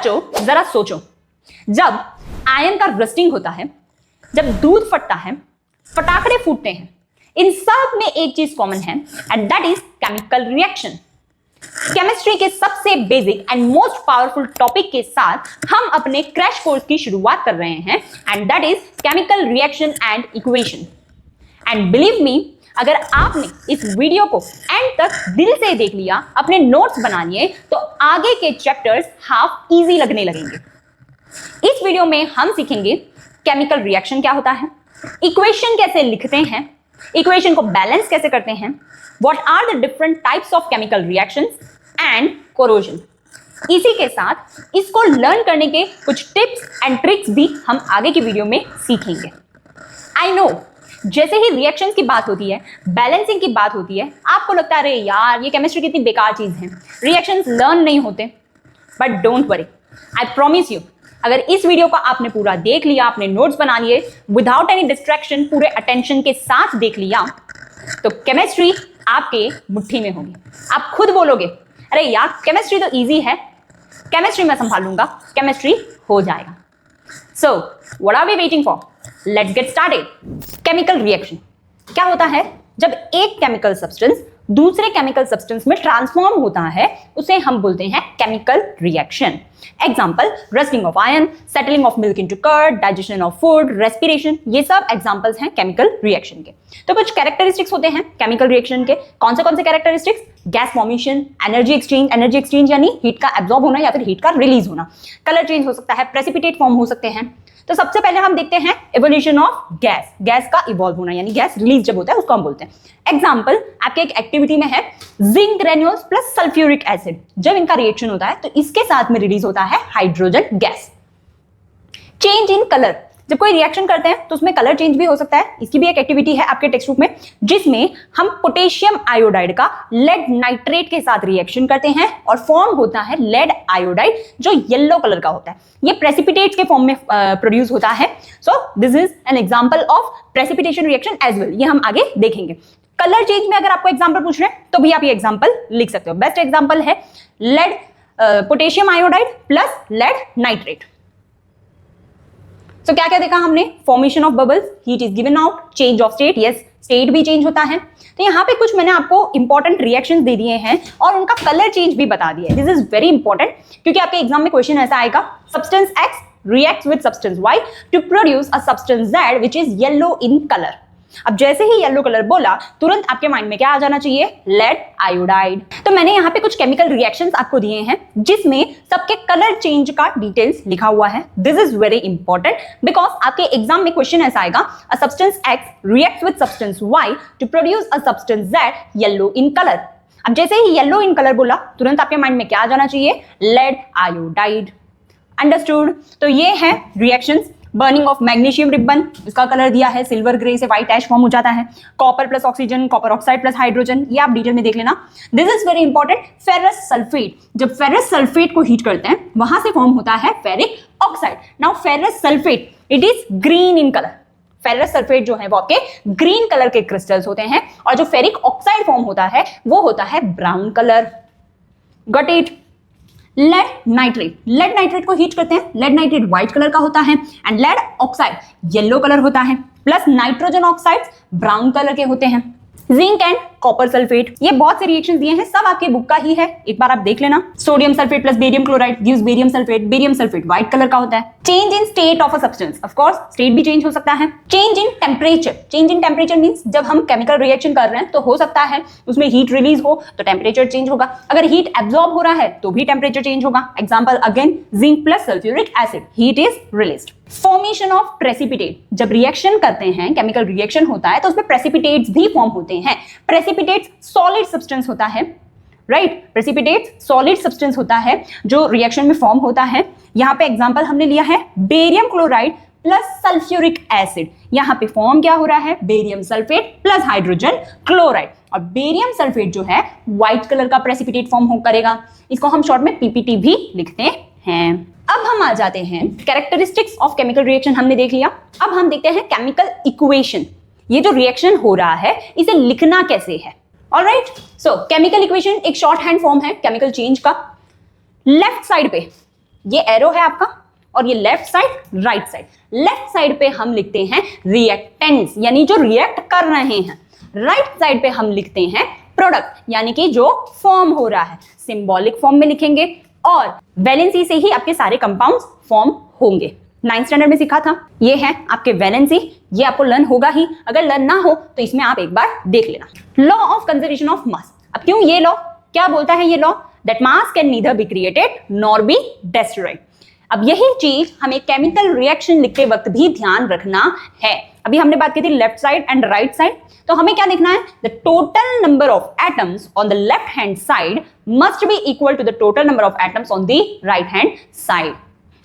बच्चों जरा सोचो, जब आयन का रस्टिंग होता है, जब दूध फटता है, फटाकड़े फूटते हैं, इन सब में एक चीज कॉमन है and that is chemical reaction. Chemistry के सबसे basic and most powerful topic के साथ हम अपने क्रैश कोर्स की शुरुआत कर रहे हैं and that is chemical reaction and equation. And believe me, अगर आपने इस वीडियो को एंड तक दिल से देख लिया, अपने नोट्स बना लिए, तो आगे के चैप्टर्स हाफ इजी लगने लगेंगे। इस वीडियो में हम सीखेंगे केमिकल रिएक्शन क्या होता है, इक्वेशन कैसे लिखते हैं, इक्वेशन को बैलेंस कैसे करते हैं, what are the different types of chemical reactions and corrosion. इसी के साथ इसको लर्न करने के कुछ टिप्स एंड ट्रिक्स भी हम आगे की वीडियो में सीखेंगे। आई नो, जैसे ही रिएक्शंस की बात होती है, बैलेंसिंग की बात होती है, आपको लगता है अरे यार ये केमिस्ट्री कितनी बेकार चीज है, रिएक्शंस लर्न नहीं होते। But don't worry, I promise you, अगर इस वीडियो को आपने पूरा देख लिया, आपने नोट्स बना लिए, विदाउट एनी डिस्ट्रैक्शन, पूरे अटेंशन के साथ देख लिया, तो केमिस्ट्री आपके मुट्ठी में होगी। आप खुद बोलोगे अरे यार केमिस्ट्री तो इजी है, केमिस्ट्री मैं संभाल लूंगा, केमिस्ट्री हो जाएगा। So what are we waiting for, let's get started. Chemical reaction क्या होता है? जब एक केमिकल सब्सटेंस दूसरे केमिकल सब्सटेंस में ट्रांसफॉर्म होता है, उसे हम बोलते हैं chemical reaction. Example, rusting of iron, settling of milk into curd, digestion of food, respiration, ये सब एग्जांपल्स हैं केमिकल रिएक्शन के। तो कुछ कैरेक्टरिस्टिक्स होते हैं केमिकल रिएक्शन के। कौन से characteristics? Gas formation, energy exchange यानी हीट का एब्जॉर्ब होना या फिर हीट का रिलीज होना, कलर चेंज हो सकता है, प्रेसिपिटेट फॉर्म हो सकते हैं। तो सबसे पहले हम देखते हैं इवोल्यूशन ऑफ गैस, गैस का इवॉल्व होना यानी गैस रिलीज जब होता है उसको हम बोलते हैं। एग्जांपल आपके एक एक्टिविटी में है zinc granules plus sulphuric acid, जब इनका रिएक्शन होता है तो इसके साथ में रिलीज होता है hydrogen gas. Change in colour, जब कोई रिएक्शन करते हैं तो उसमें कलर चेंज भी हो सकता है। इसकी भी एक एक्टिविटी है आपके टेक्स्ट बुक में, जिसमें हम पोटेशियम आयोडाइड का लेड नाइट्रेट के साथ रिएक्शन करते हैं और फॉर्म होता है लेड आयोडाइड, जो येलो कलर का होता है। ये प्रेसिपिटेट्स के फॉर्म में प्रोड्यूस होता है। So this is an example of precipitation reaction as well, ये हम आगे देखेंगे। कलर चेंज में अगर आपको एग्जांपल पूछ रहे हैं तो भी आप ये एग्जांपल लिख सकते हो। बेस्ट एग्जांपल है lead potassium iodide plus lead nitrate. तो क्या क्या देखा हमने? Formation of bubbles, heat is given out, change of state, yes state भी चेंज होता है। तो यहाँ पे कुछ मैंने आपको इंपॉर्टेंट रिएक्शंस दे दिए हैं और उनका कलर चेंज भी बता दिया है। दिस इज वेरी इंपॉर्टेंट क्योंकि आपके एग्जाम में क्वेश्चन ऐसा आएगा, substance x reacts with substance Y to produce a substance Z which is yellow in color। अब जैसे ही येलो कलर बोला, तुरंत आपके माइंड में क्या आ जाना चाहिए? Lead iodide. तो मैंने यहाँ पे कुछ केमिकल रिएक्शंस आपको दिए हैं जिसमें सबके कलर चेंज का डिटेल्स लिखा हुआ है। This is very important because आपके एग्जाम में क्वेश्चन ऐसा आएगा, a substance X reacts with substance Y to produce a substance Z yellow in colour. अब जैसे ही येलो इन कलर बोला, तुरंत आपके माइंड में क्या आ जाना चाहिए? Lead iodide. अंडरस्टूड? तो ये है reactions. Burning of magnesium ribbon, इसका कलर दिया है सिल्वर ग्रे से व्हाइट ऐश फॉर्म हो जाता है। Copper plus oxygen, copper oxide plus hydrogen, ये आप डिटेल में देख लेना। This is very important. Ferrous sulphate, जब फेरस सल्फेट को हीट करते हैं वहां से फॉर्म होता है ferric oxide. Now ferrous sulphate it is green in colour. Ferrous sulphate जो है वो आपके ग्रीन कलर के क्रिस्टल्स होते हैं और जो फेरिक ऑक्साइड फॉर्म होता है वो होता है brown colour. Got it? Lead nitrate, lead nitrate को हीट करते हैं, लेड नाइट्रेट व्हाइट कलर का होता है and lead oxide yellow colour होता है, plus nitrogen oxides brown colour के होते हैं। जिंक एंड कॉपर सल्फेट, ये बहुत से रिएक्शंस दिए हैं, सब आपके बुक का ही है, एक बार आप देख लेना। Sodium sulphate plus barium chloride gives barium sulphate white colour का होता है। Change in state of a substance, of course state भी चेंज हो सकता है। चेंज इन टेम्परेचर मींस जब हम केमिकल रिएक्शन कर रहे हैं तो हो सकता है उसमें हीट रिलीज हो तो टेम्परेचर चेंज होगा, अगर हीट एब्जॉर्ब हो रहा है तो भी टेम्परेचर चेंज होगा। Example again zinc plus sulphuric acid, heat is released. Formation of precipitate, जब रिएक्शन करते हैं, केमिकल रिएक्शन होता है तो उसमें प्रेसिपिटेट्स भी फॉर्म होते हैं। प्रेसिपिटेट्स सॉलिड सब्सटेंस होता है, राइट? प्रेसिपिटेट्स सॉलिड सब्सटेंस होता है जो रिएक्शन में फॉर्म होता है। यहाँ पे एग्जांपल हमने लिया है barium chloride plus sulphuric acid. यहाँ पे फॉर्म क्या हो रहा है? Barium sulphate plus hydrogen chloride. और बेरियम सल्फेट जो है व्हाइट कलर का प्रेसिपिटेट फॉर्म करेगा, इसको हम शॉर्ट में पीपीटी भी लिखते हैं। अब हम आ जाते हैं कैरेक्टरिस्टिक्स ऑफ केमिकल रिएक्शन, हमने देख लिया। अब हम देखते हैं केमिकल इक्वेशन। ये जो रिएक्शन हो रहा है इसे लिखना कैसे है? ऑलराइट, सो केमिकल इक्वेशन एक शॉर्ट हैंड फॉर्म है केमिकल चेंज का। लेफ्ट साइड पे ये एरो है आपका और ये left side right side. Left side पे हम लिखते हैं रिएक्टेंट्स यानी जो रिएक्ट कर रहे हैं, राइट साइड पे हम लिखते हैं प्रोडक्ट यानी कि जो फॉर्म हो रहा है। सिंबॉलिक फॉर्म में लिखेंगे और वैलेंसी से ही आपके सारे कंपाउंड्स फॉर्म होंगे। 9th स्टैंडर्ड में सीखा था। ये है आपके वैलेंसी, ये आपको लर्न होगा ही, अगर लर्न ना हो तो इसमें आप एक बार देख लेना। Law of conservation of mass. अब क्यों ये लॉ, क्या बोलता है ये law? That mass can neither be created nor be destroyed. अब यही चीज हमें केमिकल रिएक्शन लिखते वक्त भी ध्यान रखना है। अभी हमने बात की थी left side and right side, तो हमें क्या देखना है? The total number of atoms on the left hand side must be equal to the total number of atoms on the right hand side,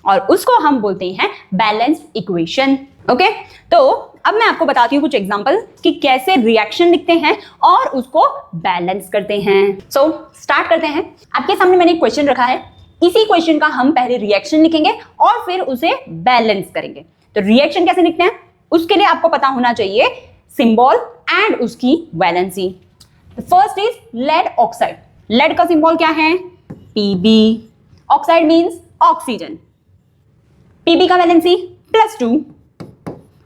और उसको हम बोलते हैं बैलेंस्ड इक्वेशन। ओके, तो अब मैं आपको बताती हूँ कुछ एग्जांपल कि कैसे रिएक्शन लिखते हैं और उसको बैलेंस करते हैं। सो स्टार्ट करते हैं। आपके सामने मैंने एक क्वेश्चन रखा है, इसी क्वेश्चन का हम पहले रिएक्शन लिखेंगे और फिर उसे बैलेंस करेंगे। तो रिएक्शन कैसे लिखते हैं उसके लिए आपको पता होना चाहिए सिंबल एंड उसकी valency. First is lead oxide. Lead का सिंबल क्या है? Pb। Oxide means oxygen. Pb का वैलेंसी +2,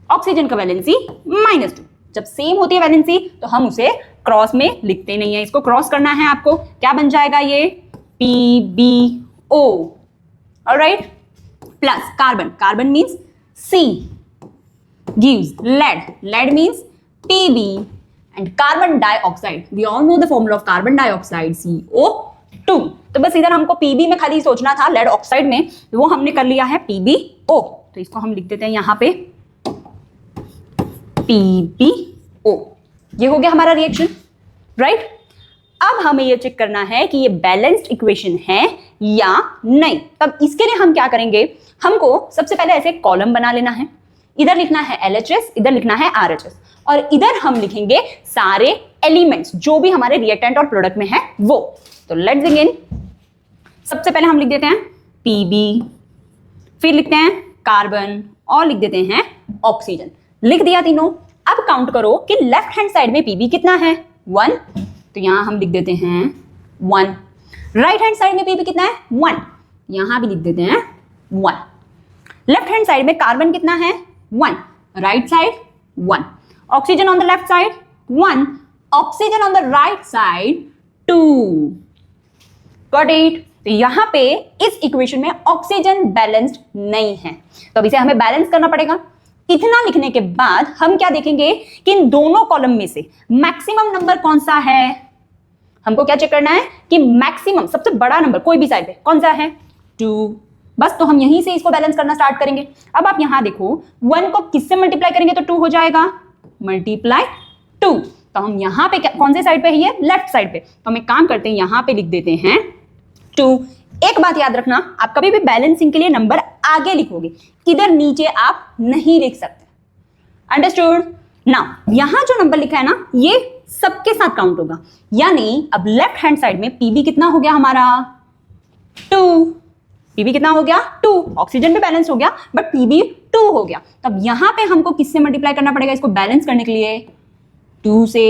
ऑक्सीजन का वैलेंसी -2। जब सेम होती है वैलेंसी तो हम उसे क्रॉस में लिखते नहीं है, इसको क्रॉस करना है आपको। क्या बन जाएगा ये? PbO। Alright, plus carbon. Carbon means C gives lead. Lead means Pb and carbon dioxide. We all know the formula of carbon dioxide, CO2. तो बस इधर हमको Pb में खाली सोचना था, लेड ऑक्साइड में, वो हमने कर लिया है PbO। तो इसको हम लिख देते हैं यहाँ पे PbO। ये हो गया हमारा रिएक्शन, राइट? अब हमें ये चेक करना है कि ये बैलेंस्ड इक्वेशन है या नहीं। तब इसके लिए हम क्या करेंगे? हमको सबसे पहले ऐसे कॉलम बना लेना है। इधर लिखना है LHS, इधर लिखना है RHS, और इधर हम लिखेंगे सारे एलिमेंट्स जो भी हमारे रिएक्टेंट और प्रोडक्ट में है वो। तो लेट्स बिगिन। सबसे पहले हम लिख देते हैं Pb, फिर लिखते हैं कार्बन और लिख देते हैं ऑक्सीजन। लिख दिया तीनों। अब काउंट करो कि लेफ्ट हैंड साइड में Pb कितना है? 1, तो यहां हम लिख देते हैं 1। राइट हैंड साइड में Pb कितना है? 1, यहां भी लिख देते हैं 1। लेफ्ट हैंड साइड में कार्बन कितना है? 1, right side 1। Oxygen on the left side 1, oxygen on the right side 2। Got it? तो यहां पे इस इक्वेशन में ऑक्सीजन बैलेंस्ड नहीं है, तो अब इसे हमें बैलेंस करना पड़ेगा। इतना लिखने के बाद हम क्या देखेंगे कि इन दोनों कॉलम में से मैक्सिमम नंबर कौन सा है। हमको क्या चेक करना है कि मैक्सिमम सबसे बड़ा नंबर कोई भी साइड पे कौन सा है? 2। बस, तो हम यहीं से इसको बैलेंस करना स्टार्ट करेंगे। अब आप यहां देखो, 1 को किससे मल्टीप्लाई करेंगे तो 2 हो जाएगा, मल्टीप्लाई 2। तो हम यहां पे कौन से साइड पे है? ये लेफ्ट साइड पे। तो हम एक काम करते हैं, यहां पे लिख देते हैं 2। एक बात याद रखना, आप कभी भी बैलेंसिंग के लिए नंबर आगे लिखोगे, इधर नीचे आप नहीं लिख सकते। अंडरस्टूड? नाउ यहां जो नंबर लिखा है ना, ये सबके साथ काउंट होगा। यानी अब लेफ्ट हैंड साइड में Pb कितना हो गया हमारा? 2। Pb कितना हो गया? 2। ऑक्सीजन भी बैलेंस हो गया, बट Pb 2 हो गया। तब यहां पे हमको किससे मल्टीप्लाई करना पड़ेगा इसको बैलेंस करने के लिए? 2 से।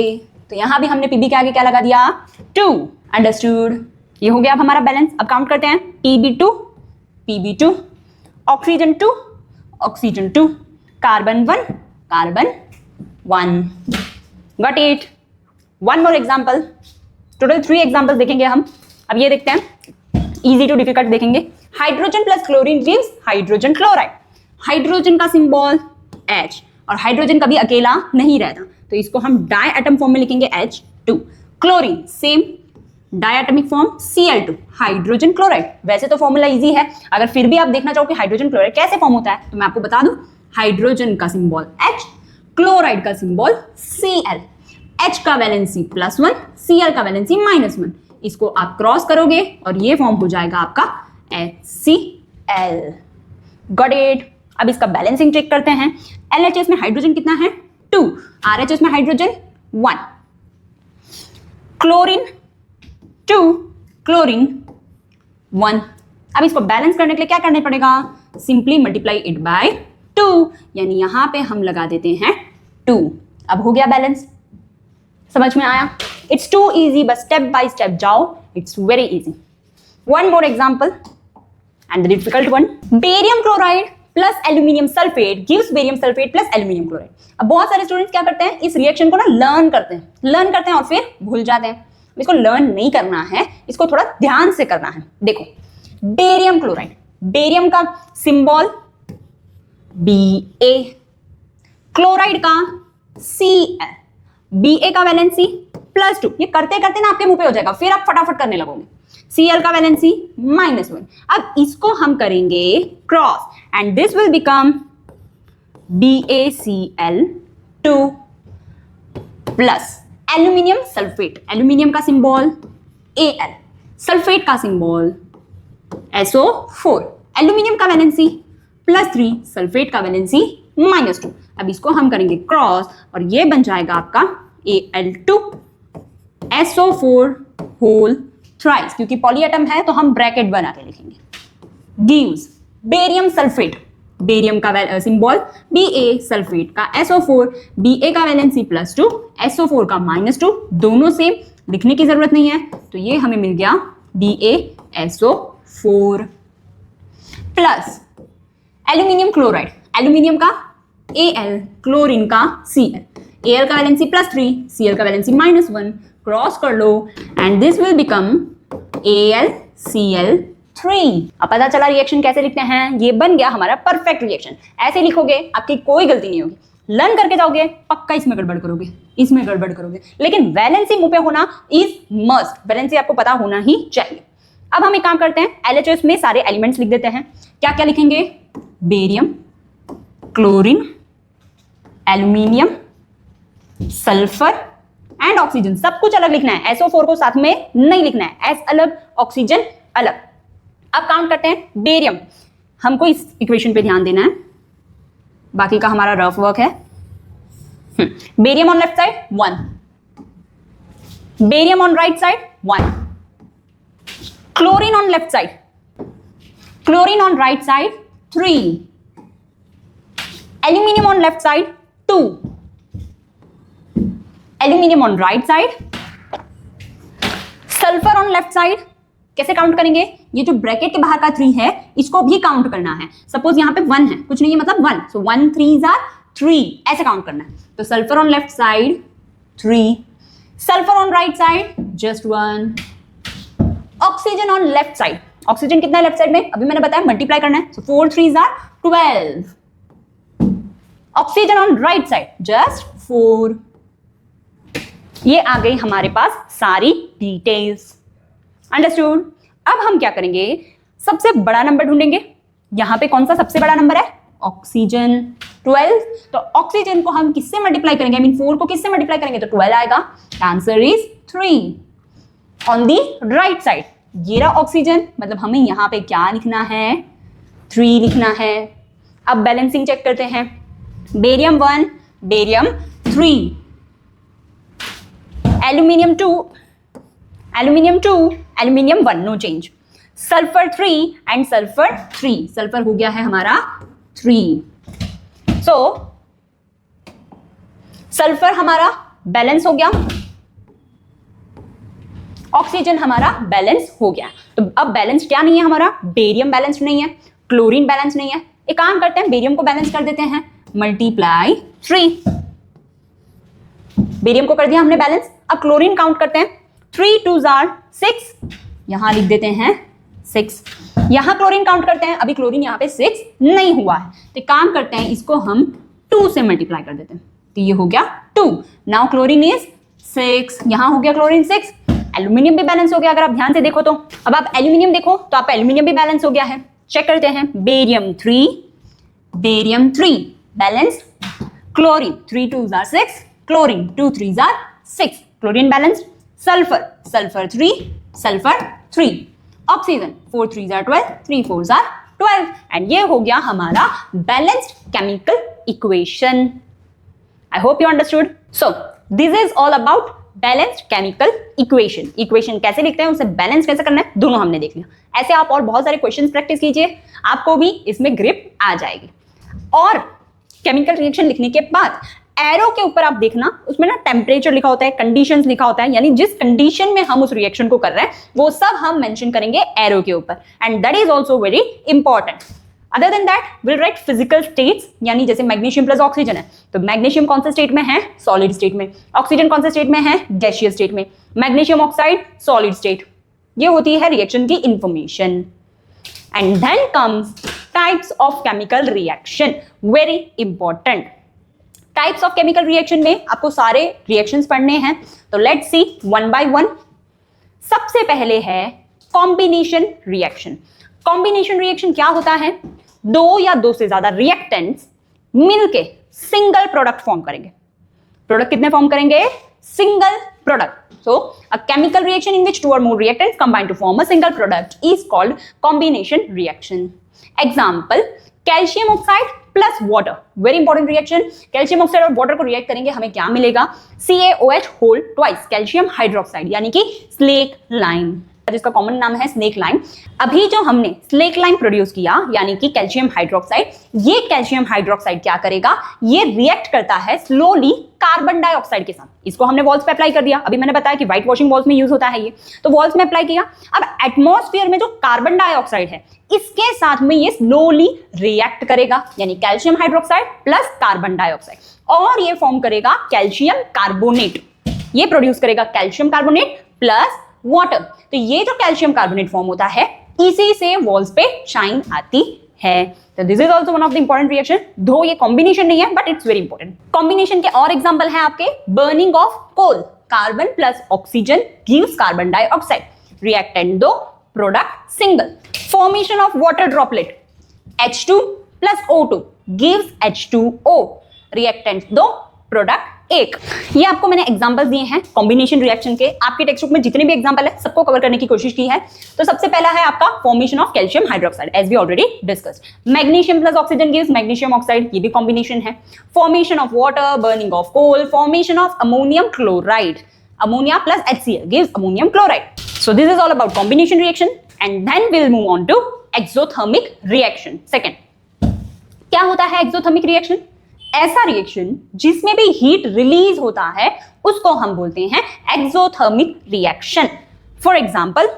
तो यहां भी हमने Pb के आगे क्या लगा दिया? 2। अंडरस्टूड? ये हो गया अब हमारा बैलेंस। अब काउंट करते हैं, Pb2, Pb2, oxygen 2, oxygen 2, carbon 1, carbon 1। Got it? One more example. Total 3 example देखेंगे हम। अब ये देखते हैं, इजी टू डिफिकल्ट देखेंगे। Hydrogen plus chlorine gives hydrogen chloride. Hydrogen का सिंबल H, और हाइड्रोजन कभी अकेला नहीं रहता, तो इसको हम डाई एटम फॉर्म में लिखेंगे H2। Chlorine same diatomic form Cl2, hydrogen chloride. वैसे तो फॉर्मूला इजी है, अगर फिर भी आप देखना चाहो कि हाइड्रोजन क्लोराइड कैसे फॉर्म होता है तो मैं आपको बता दूं, हाइड्रोजन का सिंबल H, क्लोराइड का सिंबल Cl। H का वैलेंसी +1, Cl का वैलेंसी -1। इसको आप क्रॉस करोगे और ये फॉर्म हो जाएगा आपका HCl। Got it? अब इसका बैलेंसिंग चेक करते हैं। LHS में हाइड्रोजन कितना है? 2। RHS में हाइड्रोजन 1। Chlorine 2, chlorine 1। अब इसको बैलेंस करने के लिए क्या करना पड़ेगा? सिंपली मल्टीप्लाई इट बाय 2, यानी यहां पे हम लगा देते हैं 2। अब हो गया बैलेंस। समझ में आया? इट्स टू इजी, बस स्टेप बाय स्टेप जाओ, it's very easy. One more example. And the difficult one, barium chloride plus aluminium sulphate gives barium sulphate plus aluminium chloride. अब बहुत सारे स्टूडेंट्स क्या करते हैं, इस रिएक्शन को ना लर्न करते हैं और फिर भूल जाते हैं। इसको लर्न नहीं करना है, इसको थोड़ा ध्यान से करना है। देखो बेरियम क्लोराइड, बेरियम का सिंबल Ba, क्लोराइड का Cl, Ba का वैलेंसी +2। ये करते करते ना आपके मुंह पे हो जाएगा, फिर आप फटाफट करने लगोगे। Cl का वैलेंसी -1। अब इसको हम करेंगे cross and this will become BaCl2 plus aluminium sulphate, aluminium का सिंबल Al, सल्फेट का सिंबल SO4, एल्यूमिनियम का वैलेंसी +3, सल्फेट का वैलेंसी -2। अब इसको हम करेंगे क्रॉस और ये बन जाएगा आपका Al2 SO4 होल थ्राइस, क्योंकि पॉलीएटम है तो हम ब्रैकेट बना के लिखेंगे, गिव्स बेरियम सल्फेट, बेरियम का सिंबल Ba, सल्फेट का SO4, Ba का वैलेंसी +2, SO4 का -2, दोनों सेम, लिखने की जरूरत नहीं है। तो ये हमें मिल गया BaSO4 plus aluminium chloride, aluminium का Al, क्लोरीन का Cl, Al का वैलेंसी +3, Cl का वैलेंसी -1, क्रॉस कर लो and this will become AlCl3। अब पता चला रिएक्शन कैसे लिखते हैं, ये बन गया हमारा परफेक्ट रिएक्शन। ऐसे लिखोगे आपकी कोई गलती नहीं होगी, लर्न करके जाओगे पक्का इसमें गड़बड़ करोगे, इसमें गड़बड़ करोगे, लेकिन वैलेंसी मुंह पे होना इज मस्ट, वैलेंसी आपको पता होना ही चाहिए। अब हम एक काम करते हैं, LHS में सारे एलिमेंट्स लिख देते हैं। क्या क्या लिखेंगे, barium, chlorine, aluminium, sulphur and oxygen, सब कुछ अलग लिखना है। SO4 को साथ में नहीं लिखना है, S अलग ऑक्सीजन अलग। अब काउंट करते हैं, बेरियम, हमको इस इक्वेशन पे ध्यान देना है, बाकी का हमारा रफ वर्क है। Barium on left side 1, barium on right side 1, chlorine on left side, chlorine on right side 3, aluminium on left side 2, aluminium on right side, sulphur on left side. कैसे count करेंगे, ये जो bracket के बाहर का 3 है इसको भी काउंट करना है। सपोज यहां पे 1 है, कुछ नहीं है मतलब 1, सो 1 3s are 3, ऐसे काउंट करना है। तो sulphur on left side 3, sulphur on right side just 1, oxygen on left side, oxygen कितना है लेफ्ट साइड में, अभी मैंने बताया मल्टीप्लाई करना है, सो 4 3s are 12, oxygen on right side just 4। ये आ गई हमारे पास सारी डिटेल्स, अंडरस्टूड। अब हम क्या करेंगे, सबसे बड़ा नंबर ढूंढेंगे। यहां पे कौन सा सबसे बड़ा नंबर है, ऑक्सीजन 12। तो ऑक्सीजन को हम किससे मल्टीप्लाई करेंगे, आई मीन 4 को किससे मल्टीप्लाई करेंगे, तो 12 आएगा। Answer is 3 on the right side. ये रहा ऑक्सीजन, मतलब हमें यहां पे क्या लिखना है, 3 लिखना है। अब बैलेंसिंग चेक करते हैं, barium 1, barium 3, aluminium 2, aluminium 2, aluminium 1, no change, sulphur 3 and sulphur 3, sulphur हो गया है हमारा 3। सो सल्फर हमारा बैलेंस हो गया, ऑक्सीजन हमारा बैलेंस हो गया। तो अब बैलेंस क्या नहीं है हमारा, बेरियम बैलेंस नहीं है, क्लोरीन बैलेंस नहीं है। एक काम करते हैं, बेरियम को बैलेंस कर देते हैं, मल्टीप्लाई 3, बेरियम को कर दिया हमने बैलेंस। अब क्लोरीन काउंट करते हैं, 3 2s are 6, यहां लिख देते हैं 6। यहां क्लोरीन काउंट करते हैं, अभी क्लोरीन यहां पे 6 नहीं हुआ है, तो काम करते हैं इसको हम 2 से मल्टीप्लाई कर देते हैं, तो ये हो गया 2। नाउ क्लोरीन इज 6, यहां हो गया क्लोरीन 6, एल्यूमिनियम भी बैलेंस हो गया अगर आप ध्यान से देखो तो। अब आप एल्यूमिनियम देखो तो आप एल्यूमिनियम भी बैलेंस हो गया है। चेक करते हैं, barium 3, barium 3 balance, chlorine 3 2s are 6, chlorine 2 3s are 6, chlorine balance, sulphur, sulphur 3, sulphur 3, oxygen 4 3s are 12, 3 4s are 12, and ये हो गया हमारा balanced chemical equation. I hope you understood. So this is all about balanced chemical equation. Equation कैसे लिखते हैं, उसे balance कैसे करना है, दोनों हमने देख लिया। ऐसे आप और बहुत सारे क्वेश्चंस प्रैक्टिस कीजिए, आपको भी इसमें ग्रिप आ जाएगी। और केमिकल रिएक्शन लिखने के बाद एरो के ऊपर आप देखना, उसमें ना टेम्परेचर लिखा होता है, कंडीशंस लिखा होता है, यानी जिस कंडीशन में हम उस रिएक्शन को कर रहे हैं वो सब हम मेंशन करेंगे एरो के ऊपर, and that is also very important. Other than that will write physical states, यानी जैसे मैग्नीशियम प्लस ऑक्सीजन है तो मैग्नीशियम कौन से स्टेट में है, सॉलिड स्टेट में, ऑक्सीजन कौन से स्टेट में है, गैसियस स्टेट में, मैग्नीशियम ऑक्साइड सॉलिड स्टेट। ये होती है रिएक्शन की information. And then comes types of chemical reaction, very important. Types of chemical reaction में आपको सारे रिएक्शंस पढ़ने हैं, तो let's see one by one. सबसे पहले है कॉम्बिनेशन रिएक्शन। कॉम्बिनेशन रिएक्शन क्या होता है, दो या दो से ज्यादा रिएक्टेंट्स मिलके सिंगल प्रोडक्ट फॉर्म करेंगे। प्रोडक्ट कितने फॉर्म करेंगे, single product. So a chemical reaction in which two और more reactants combine to form a single product is called combination reaction. Example, calcium oxide plus water, very important reaction. Calcium oxide और water को react करेंगे, हमें क्या मिलेगा, CaOH whole twice calcium hydroxide, यानी कि slack lime, जिसका common नाम है स्नेक लाइम। अभी जो हमने स्लेक लाइम प्रोड्यूस किया यानी कि कैल्शियम हाइड्रोक्साइड, ये कैल्शियम हाइड्रोक्साइड क्या करेगा, ये रिएक्ट करता है स्लोली कार्बन डाइऑक्साइड के साथ। इसको हमने वॉल्स पे अप्लाई कर दिया, अभी मैंने बताया कि व्हाइट वॉशिंग वॉल्स में यूज होता है ये, तो वॉल्स में अप्लाई किया। अब एटमॉस्फेयर में जो कार्बन डाइऑक्साइड है इसके साथ में ये स्लोली रिएक्ट करेगा, यानी calcium hydroxide plus carbon dioxide, और ये फॉर्म करेगा कैल्शियम कार्बोनेट। ये प्रोड्यूस करेगा कैल्शियम कार्बोनेट प्लस वाटर। तो ये जो कैल्शियम कार्बोनेट फॉर्म होता है इसी से वॉल्स पे शाइन आती है। तो this is also one of the important reaction, though ये कॉम्बिनेशन नहीं है but it's very important. Combination के और एग्जांपल है आपके, burning of coal, carbon plus oxygen gives carbon dioxide, reactant दो, product single. Formation of water droplet, H2 plus O2 gives H2O, reactant दो, product एक। ये आपको मैंने एग्जांपल दिए हैं कॉम्बिनेशन रिएक्शन के, आपके टेक्स्ट बुक में जितने भी एग्जांपल है सबको कवर करने की कोशिश की है। तो सबसे पहला है आपका formation of calcium hydroxide, as we already discussed. Magnesium plus oxygen gives magnesium oxide, ये भी कॉम्बिनेशन है। Formation of water, burning of coal, formation of ammonium chloride, ammonia plus HCl gives ammonium chloride. So this is all about combination reaction, and then will move on to exothermic reaction. Second, क्या होता है exothermic reaction, ऐसा reaction जिसमें भी heat release होता है उसको हम बोलते हैं exothermic reaction. For example,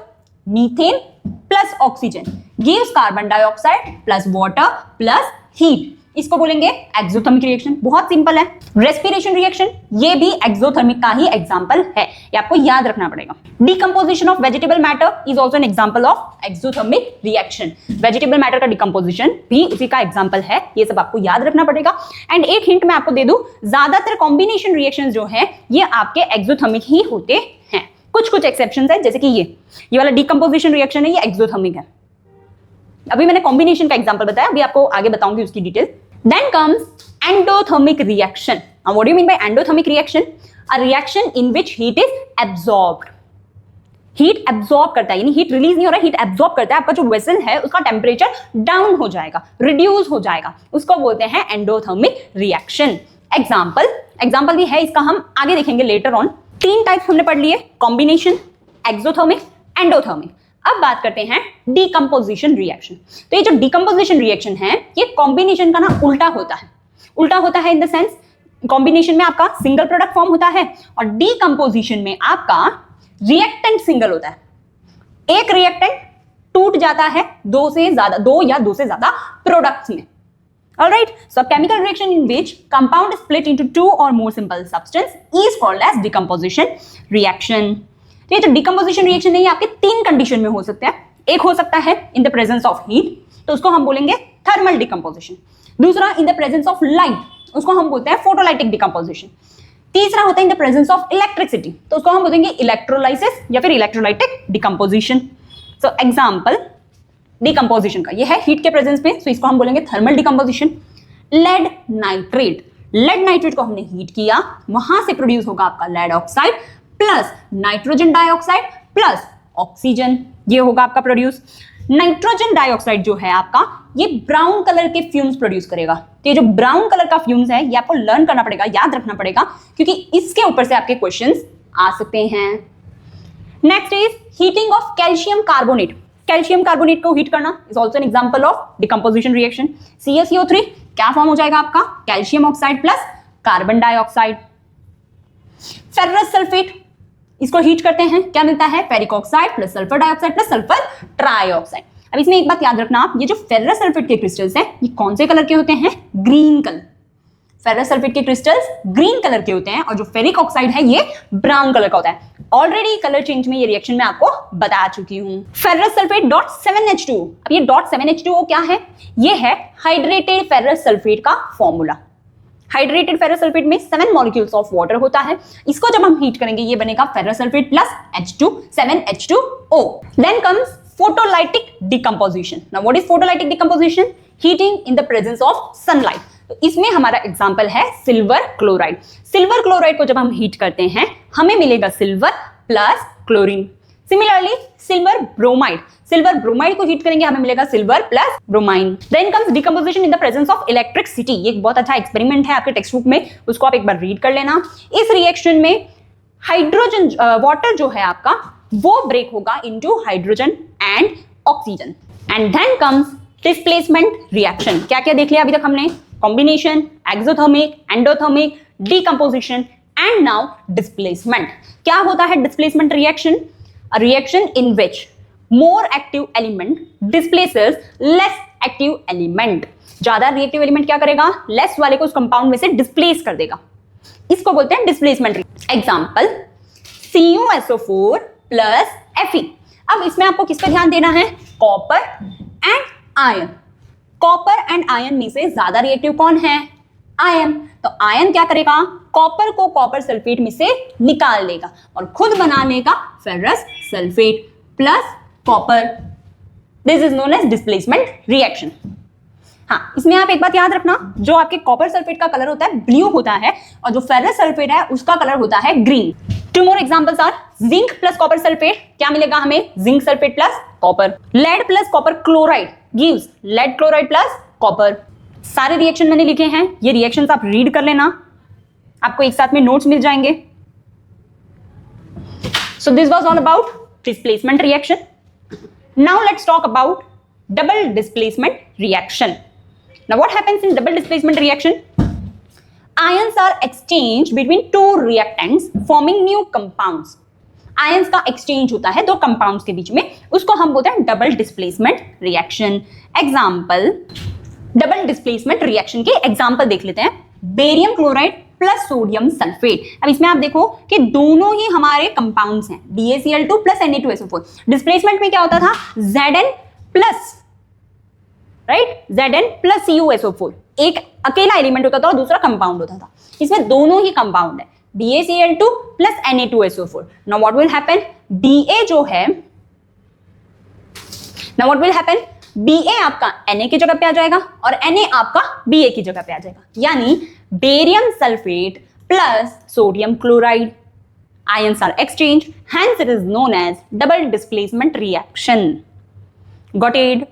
methane plus oxygen gives carbon dioxide plus water plus heat, इसको बोलेंगे एक्सोथर्मिक रिएक्शन। बहुत सिंपल है। रेस्पिरेशन रिएक्शन, ये भी एक्सोथर्मिक का ही एग्जांपल है, ये आपको याद रखना पड़ेगा। Decomposition of vegetable matter is also an example of exothermic reaction, vegetable matter का डिकम्पोजिशन भी उसी का एग्जांपल है, ये सब आपको याद रखना पड़ेगा। एंड एक हिंट मैं आपको दे दूं, ज्यादातर कॉम्बिनेशन रिएक्शन जो है ये आपके एक्सोथर्मिक ही होते हैं, कुछ कुछ एक्सेप्शंस है, जैसे कि ये वाला डिकम्पोजिशन रिएक्शन है, ये एक्सोथर्मिक है। अभी मैंने कॉम्बिनेशन का एग्जांपल बताया, अभी आपको आगे बताऊंगी उसकी detail. Then comes endothermic reaction. Now, what do you mean by endothermic reaction? A reaction in which heat is absorbed. Heat absorb करता है, यानी हीट रिलीज नहीं हो रहा है, हीट एब्जॉर्ब करता है। आपका जो वेसल है उसका टेम्परेचर डाउन हो जाएगा, रिड्यूस हो जाएगा, उसको बोलते हैं एंडोथर्मिक रिएक्शन। एग्जांपल भी है इसका, हम आगे देखेंगे लेटर ऑन। तीन टाइप्स हमने पढ़ लिए, कॉम्बिनेशन, एक्सोथर्मिक, एंडोथर्मिक। अब बात करते हैं डिकम्पोजिशन रिएक्शन। तो ये जो डिकम्पोजिशन रिएक्शन है ये कॉम्बिनेशन का ना उल्टा होता है। उल्टा होता है इन द सेंस, कॉम्बिनेशन में आपका सिंगल प्रोडक्ट फॉर्म होता है और डिकम्पोजिशन में आपका रिएक्टेंट सिंगल होता है। एक रिएक्टेंट टूट जाता है दो या दो से ज्यादा प्रोडक्ट्स में। Alright, so chemical reaction in which compound is split into two or more simple substance is called as decomposition reaction. तो ये जो डिकम्पोजिशन रिएक्शन है ये आपके तीन कंडीशन में हो सकते हैं। एक हो सकता है इन द प्रेजेंस ऑफ हीट, तो उसको हम बोलेंगे थर्मल डिकम्पोजिशन। दूसरा इन द प्रेजेंस ऑफ लाइट, उसको हम बोलते हैं फोटोलाइटिक डिकम्पोजिशन। तीसरा होता है इन द प्रेजेंस ऑफ इलेक्ट्रिसिटी, तो उसको हम बोलेंगे इलेक्ट्रोलाइसिस या फिर electrolytic decomposition. So example decomposition का ये है हीट के प्रेजेंस में, सो इसको हम बोलेंगे थर्मल डिकम्पोजिशन। लेड नाइट्रेट को हमने हीट किया, वहां से प्रोड्यूस होगा आपका lead oxide plus nitrogen dioxide plus oxygen, ये होगा आपका प्रोड्यूस। नाइट्रोजन डाइऑक्साइड जो है आपका ये ब्राउन कलर के फ्यूम्स प्रोड्यूस करेगा। तो ये जो ब्राउन कलर का फ्यूम्स है ये आपको लर्न करना पड़ेगा, याद रखना पड़ेगा, क्योंकि इसके ऊपर से आपके क्वेश्चंस आ सकते हैं। Next is heating of calcium carbonate. Calcium carbonate को हीट करना is also an example of decomposition reaction. CaCO3 क्या फॉर्म हो जाएगा आपका calcium oxide plus carbon dioxide. Ferrous sulphate, इसको हीट करते हैं, क्या मिलता है? Ferric oxide plus sulphur dioxide plus sulphur trioxide. अब इसमें एक बात याद रखना आप, ये जो फेरस सल्फेट के क्रिस्टल्स हैं ये कौन से कलर के होते हैं? Green colour. फेरस सल्फेट के क्रिस्टल्स ग्रीन कलर के होते हैं और जो फेरिक ऑक्साइड है ये ब्राउन कलर का होता है। ऑलरेडी कलर चेंज में ये रिएक्शन मैं आपको बता चुकी हूं। Ferrous sulphate .7H2। अब ये .7H2O क्या है? ये है हाइड्रेटेड फेरस सल्फेट का फॉर्मूला। हाइड्रेटेड फेरस सल्फेट में 7 मॉलिक्यूल्स ऑफ वाटर होता है। इसको जब हम हीट करेंगे ये बनेगा ferrous sulphate plus H2 7H2O। Then comes photolytic decomposition. Now what is photolytic decomposition? Heating in the presence of sunlight. तो इसमें हमारा एग्जांपल है सिल्वर क्लोराइड। सिल्वर क्लोराइड को जब हम हीट करते हैं हमें मिलेगा silver plus chlorine. Similarly silver bromide, silver bromide को हीट करेंगे हमें मिलेगा silver plus bromine. Then comes decomposition in the presence of electricity. ये एक बहुत अच्छा एक्सपेरिमेंट है आपके टेक्स्ट बुक में, उसको आप एक बार रीड कर लेना। इस रिएक्शन में हाइड्रोजन वाटर जो है आपका वो ब्रेक होगा into hydrogen and oxygen. And then comes displacement reaction. क्या क्या देख लिया अभी तक हमने? Combination, exothermic, endothermic, decomposition and now displacement. क्या होता है displacement reaction? A reaction in which more active element displaces less active element। ज्यादा रिएक्टिव एलिमेंट क्या करेगा? लेस वाले को उस कंपाउंड में से डिस्प्लेस कर देगा। इसको बोलते हैं displacement. Example CuSO4 plus Fe। अब इसमें आपको किस पे ध्यान देना है? Copper and ion. Copper and ion में से ज्यादा रिएक्टिव कौन है? आयन। तो आयन क्या करेगा? कॉपर को कॉपर सल्फेट में से निकाल देगा और खुद बना लेगा ferrous sulphate plus copper. This is known as displacement reaction. हाँ, इसमें आप एक बात याद रखना, जो आपके कॉपर सल्फेट का कलर होता है ब्लू होता है और जो फेरस सल्फेट है उसका कलर होता है green. Two more examples are zinc plus copper sulphate. क्या मिलेगा हमें? Zinc sulphate plus copper. Lead plus copper chloride gives lead chloride plus copper. सारे रिएक्शन मैंने लिखे हैं, ये रिएक्शंस आप रीड कर लेना, आपको एक साथ में नोट्स मिल जाएंगे। So this was all about displacement reaction. Now let's talk about double displacement reaction. Now what happens in double displacement reaction? Ions are exchanged between two reactants forming new compounds. Ions का exchange होता है दो compounds के बीच में, उसको हम बोलते हैं double displacement reaction. Example, double displacement reaction के एग्जाम्पल देख लेते हैं। Barium chloride plus sodium sulphate. अब इसमें आप देखो कि दोनों ही हमारे कंपाउंड्स हैं, BaCl2 प्लस Na2SO4। डिस्प्लेसमेंट में क्या होता था? Zn plus, right, Zn plus CuSO4। एक अकेला एलिमेंट होता था और दूसरा कंपाउंड होता था। इसमें दोनों ही कंपाउंड है, BaCl2 plus Na2SO4। Now what will happen? Ba जो है, now what will happen? Ba आपका Na की जगह पे आ जाएगा और Na आपका Ba की जगह पे आ जाएगा, यानी barium sulphate plus sodium chloride. Ions are exchange, hence it is known as double displacement reaction. Got it?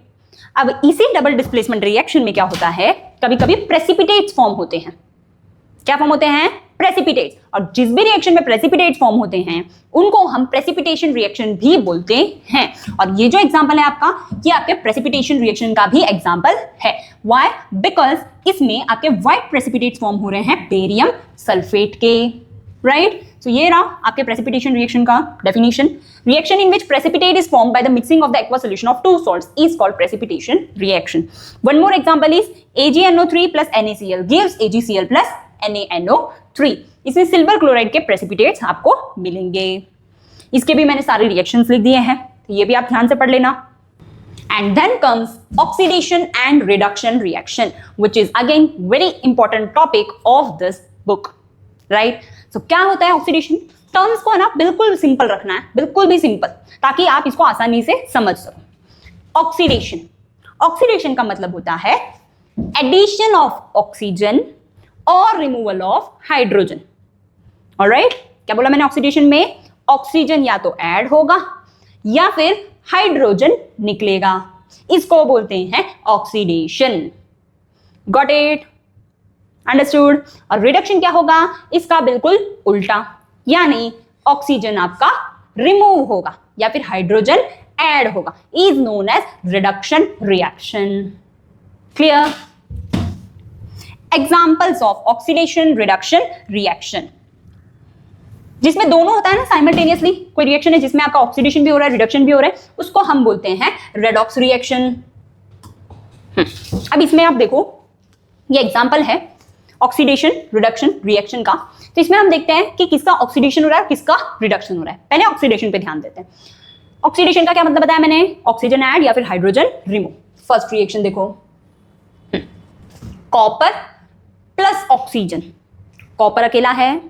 अब इसी डबल डिस्प्लेसमेंट रिएक्शन में क्या होता है? कभी कभी प्रेसिपिटेट्स फॉर्म होते हैं। क्या फॉर्म होते हैं? प्रेसिपिटेट्स। और जिस भी रिएक्शन में प्रेसिपिटेट्स फॉर्म होते हैं उनको हम प्रेसिपिटेशन रिएक्शन भी बोलते हैं। और ये जो एग्जांपल है आपका, ये आपके प्रेसिपिटेशन रिएक्शन का भी एग्जांपल है। व्हाई? बिकॉज इसमें आपके व्हाइट प्रेसिपिटेट्स फॉर्म हो रहे हैं बेरियम सल्फेट के, राइट? So ये रहा आपके precipitation reaction का definition. Reaction in which precipitate is formed by the mixing of the aqueous solution of two salts is called precipitation reaction. One more example is AgNO3 plus NaCl gives AgCl plus NaNO3. इसमें silver chloride के precipitates आपको मिलेंगे। इसके भी मैंने सारे reactions लिख दिए हैं, तो ये भी आप ध्यान से पढ़ लेना। And then comes oxidation and reduction reaction, which is again very important topic of this book, right? So, क्या होता है ऑक्सीडेशन? टर्म्स को ना बिल्कुल सिंपल रखना है, बिल्कुल भी सिंपल, ताकि आप इसको आसानी से समझ सको। ऑक्सीडेशन, ऑक्सीडेशन का मतलब होता है एडिशन ऑफ ऑक्सीजन और रिमूवल ऑफ हाइड्रोजन। ऑलराइट, क्या बोला मैंने? ऑक्सीडेशन में ऑक्सीजन या तो ऐड होगा या फिर हाइड्रोजन निकलेगा, इसको बोलते हैं ऑक्सीडेशन। Got it? अंडरस्टूड? और रिडक्शन क्या होगा? इसका बिल्कुल उल्टा, यानी ऑक्सीजन आपका रिमूव होगा या फिर हाइड्रोजन ऐड होगा, is known as reduction reaction. Clear? Examples of oxidation reduction reaction, जिसमें दोनों होता है ना साइमल्टेनियसली, कोई रिएक्शन है जिसमें आपका ऑक्सीडेशन भी हो रहा है रिडक्शन भी हो रहा है, उसको हम बोलते हैं रेडॉक्स रिएक्शन। अब इसमें आप देखो ये एग्जांपल है ऑक्सीडेशन रिडक्शन रिएक्शन का, तो इसमें हम देखते हैं कि किसका ऑक्सीडेशन हो रहा है किसका रिडक्शन हो रहा है। पहले ऑक्सीडेशन पे ध्यान देते हैं। ऑक्सीडेशन का क्या मतलब बताया मैंने, ऑक्सीजन ऐड या फिर हाइड्रोजन रिमूव। फर्स्ट रिएक्शन देखो, कॉपर प्लस ऑक्सीजन, कॉपर अकेला है,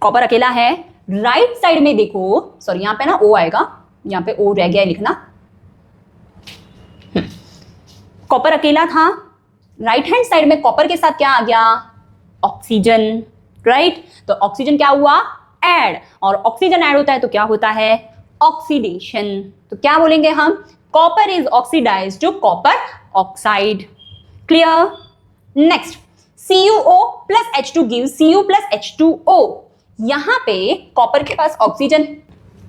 कॉपर अकेला है। राइट साइड में देखो, सॉरी यहां पे ना ओ आएगा, यहां पे ओ रह गया है लिखना। कॉपर अकेला था, राइट हैंड साइड में कॉपर के साथ क्या आ गया, ऑक्सीजन, राइट। तो ऑक्सीजन क्या हुआ, ऐड, और ऑक्सीजन ऐड होता है तो क्या होता है, ऑक्सीडेशन। तो क्या बोलेंगे हम, copper is oxidised to copper oxide. Clear. Next, CuO plus H2 gives Cu plus H2O। यहां पे कॉपर के पास ऑक्सीजन,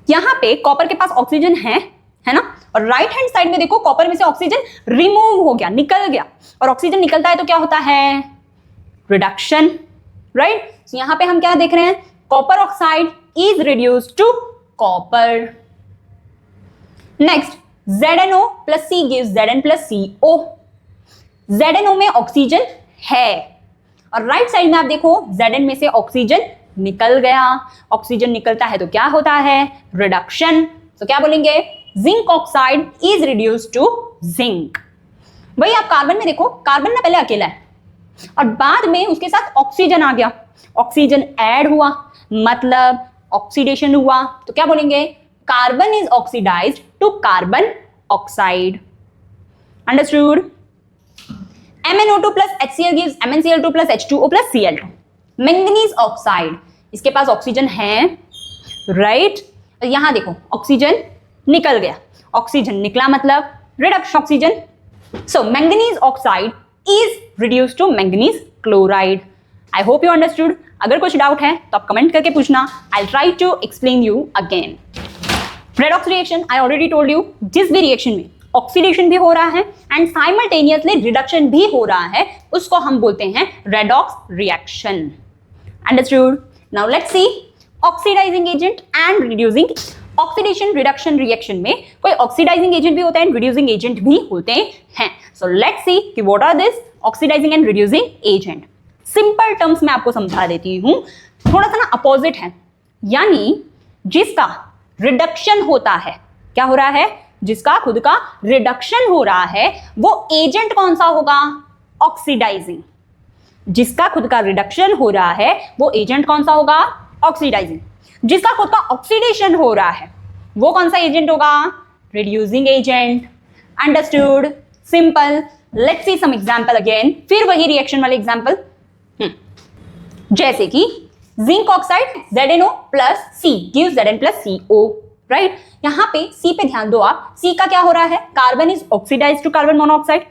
यहां पे कॉपर के पास ऑक्सीजन है ना, और राइट हैंड साइड में देखो कॉपर में से ऑक्सीजन रिमूव हो गया, निकल गया, और ऑक्सीजन निकलता है तो क्या होता है, रिडक्शन, राइट। तो यहां पे हम क्या देख रहे हैं, copper oxide is reduced to copper. Next, ZnO plus C gives Zn plus CO। ZnO में ऑक्सीजन है और राइट साइड में आप देखो Zn में से ऑक्सीजन निकल गया, ऑक्सीजन निकलता है तो क्या होता है, रिडक्शन। तो क्या बोलेंगे, zinc oxide is reduced to zinc. वही आप कार्बन में देखो, कार्बन ना पहले अकेला है और बाद में उसके साथ ऑक्सीजन आ गया, ऑक्सीजन ऐड हुआ मतलब ऑक्सीडेशन हुआ, तो क्या बोलेंगे, carbon is oxidised to carbon oxide. Understood. MnO2 plus HCl gives MnCl2 plus H2O plus Cl2। Manganese oxide, इसके पास ऑक्सीजन है, राइट। यहां देखो ऑक्सीजन निकल गया, ऑक्सीजन निकला मतलब reduction oxygen. So manganese oxide is reduced to manganese chloride. I hope you understood. अगर कुछ डाउट है तो आप कमेंट करके पूछना, I try to explain you again. Redox reaction I already told you, जिस भी रिएक्शन में ऑक्सीडेशन भी हो रहा है एंड साइमल्टेनियसली रिडक्शन भी हो रहा है उसको हम बोलते हैं redox reaction. Understood. Now let's see oxidising agent and reducing. Oxidation reduction reaction में कोई ऑक्सीडाइजिंग एजेंट भी होता है एंड रिड्यूसिंग एजेंट भी होते हैं। सो लेट्स सी कि what are this oxidising and reducing agent. Simple terms में आपको समझा देती हूं, थोड़ा सा ना अपोजिट है, यानी जिसका रिडक्शन होता है, क्या हो रहा है, जिसका खुद का रिडक्शन हो रहा है वो एजेंट कौन सा होगा, ऑक्सीडाइजिंग। जिसका खुद का रिडक्शन हो रहा है वो एजेंट कौन सा होगा, ऑक्सीडाइजिंग। जिसका खुद का ऑक्सीडेशन हो रहा है वो कौन सा एजेंट होगा, reducing agent. Understood, simple. Let's see some example again, फिर वही रिएक्शन वाले एग्जांपल, जैसे कि zinc oxide ZnO plus C gives Zn plus CO, right. यहां पे C पे ध्यान दो आप, C का क्या हो रहा है, carbon is oxidised to carbon monoxide.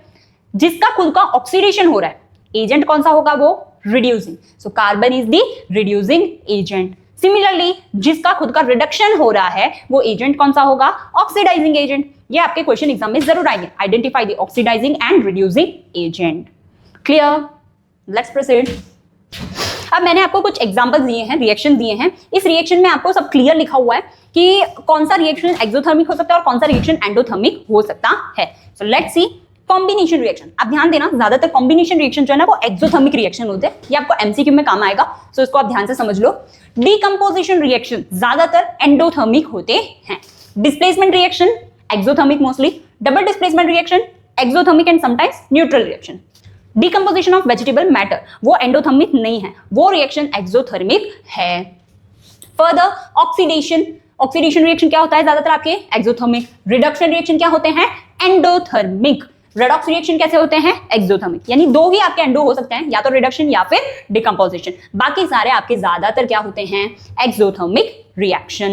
जिसका खुद का ऑक्सीडेशन हो रहा है एजेंट कौन सा होगा, वो reducing. So carbon is the reducing agent. Similarly जिसका खुद का रिडक्शन हो रहा है वो एजेंट कौन सा होगा, ऑक्सीडाइजिंग एजेंट। ये आपके क्वेश्चन एग्जाम में जरूर आएंगे, identify the oxidising and reducing agent. Clear. Let's proceed. अब मैंने आपको कुछ एग्जांपल दिए हैं, रिएक्शन दिए हैं। इस रिएक्शन में आपको सब क्लियर लिखा हुआ है कि कौन सा रिएक्शन एक्सोथर्मिक हो सकता है और कौन सा रिएक्शन एंडोथर्मिक हो सकता है। सो लेट्स सी कॉम्बिनेशन रिएक्शन। आप ध्यान देना, ज्यादातर कॉम्बिनेशन रिएक्शन जो है ना वो एक्सोथर्मिक रिएक्शन होते हैं। ये आपको एमसीक्यू में काम आएगा, सो इसको आप ध्यान से समझ लो। डीकंपोजिशन रिएक्शन ज्यादातर एंडोथर्मिक होते हैं। Displacement reaction exothermic mostly, double displacement reaction exothermic and sometimes neutral reaction. Decomposition of vegetable matter वो एंडोथर्मिक नहीं है, वो रिएक्शन एक्सोथर्मिक है। फर्दर ऑक्सीडेशन, ऑक्सीडेशन रिएक्शन क्या होता है ज्यादातर आपके एक्सोथर्मिक। रिडक्शन रिएक्शन क्या होते हैं, एंडोथर्मिक। रेडॉक्स रिएक्शन कैसे होते हैं, एक्सोथर्मिक। यानी दो ही आपके एंडो हो सकते हैं, या तो रिडक्शन या फिर डिकम्पोजिशन। बाकी सारे आपके ज्यादातर क्या होते हैं, exothermic reaction.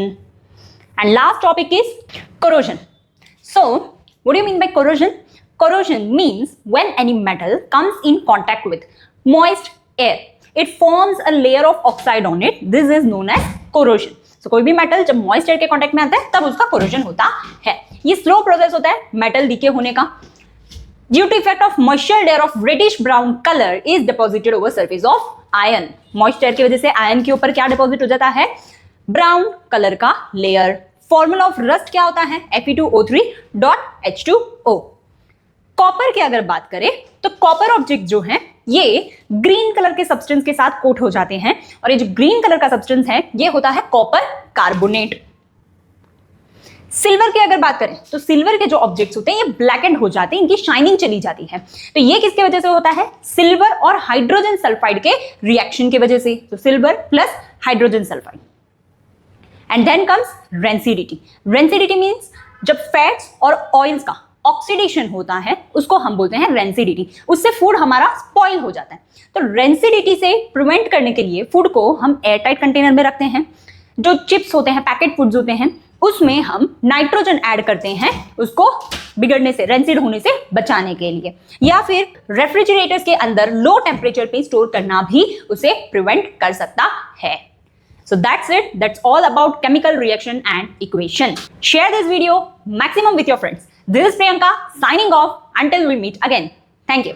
And last topic is corrosion. So what do you mean by corrosion? Corrosion means when any metal comes in contact with moist air, it forms a layer of oxide on it. This is known as corrosion. So कोई भी metal जब moist air के contact में आता है तब उसका corrosion होता है। ये slow process होता है मेटल डीके होने का। Due to effect of moisture layer of reddish brown colour is deposited over surface of iron. Moisture की वजह से आयन के ऊपर क्या डिपॉजिट हो जाता है? ब्राउन कलर का लेयर। फॉर्मूला ऑफ रस्ट क्या होता है? Fe2O3.H2O। कॉपर की अगर बात करें तो कॉपर ऑब्जेक्ट जो है ये ग्रीन कलर के सब्सटेंस के साथ कोट हो जाते हैं, और ये जो ग्रीन कलर का सब्सटेंस है ये होता है कॉपर कार्बोनेट। सिल्वर की अगर बात करें तो सिल्वर के जो ऑब्जेक्ट्स होते हैं ये ब्लैक एंड हो जाते हैं, इनकी शाइनिंग चली जाती है। तो ये किसके वजह से होता है? सिल्वर और हाइड्रोजन सल्फाइड के रिएक्शन की वजह से। तो silver plus hydrogen sulphide. And then comes rancidity. Rancidity means जब फैट्स और ऑयल्स का ऑक्सीडेशन होता है उसको हम बोलते हैं रेंसिडिटी। उससे फूड हमारा स्पॉइल हो जाता है। तो रेंसिडिटी से प्रिवेंट करने के लिए फूड को हम एयरटाइट कंटेनर में रखते हैं। जो चिप्स होते हैं, पैकेट फूड्स होते हैं, उसमें हम नाइट्रोजन ऐड करते हैं उसको बिगड़ने से, रेंसिड होने से बचाने के लिए। या फिर रेफ्रिजरेटर्स के अंदर लो टेम्परेचर पे स्टोर करना भी उसे प्रिवेंट कर सकता है। So that's it. That's all about chemical reaction and equation. Share this video maximum with your friends. This is Priyanka signing off until we meet again. Thank you.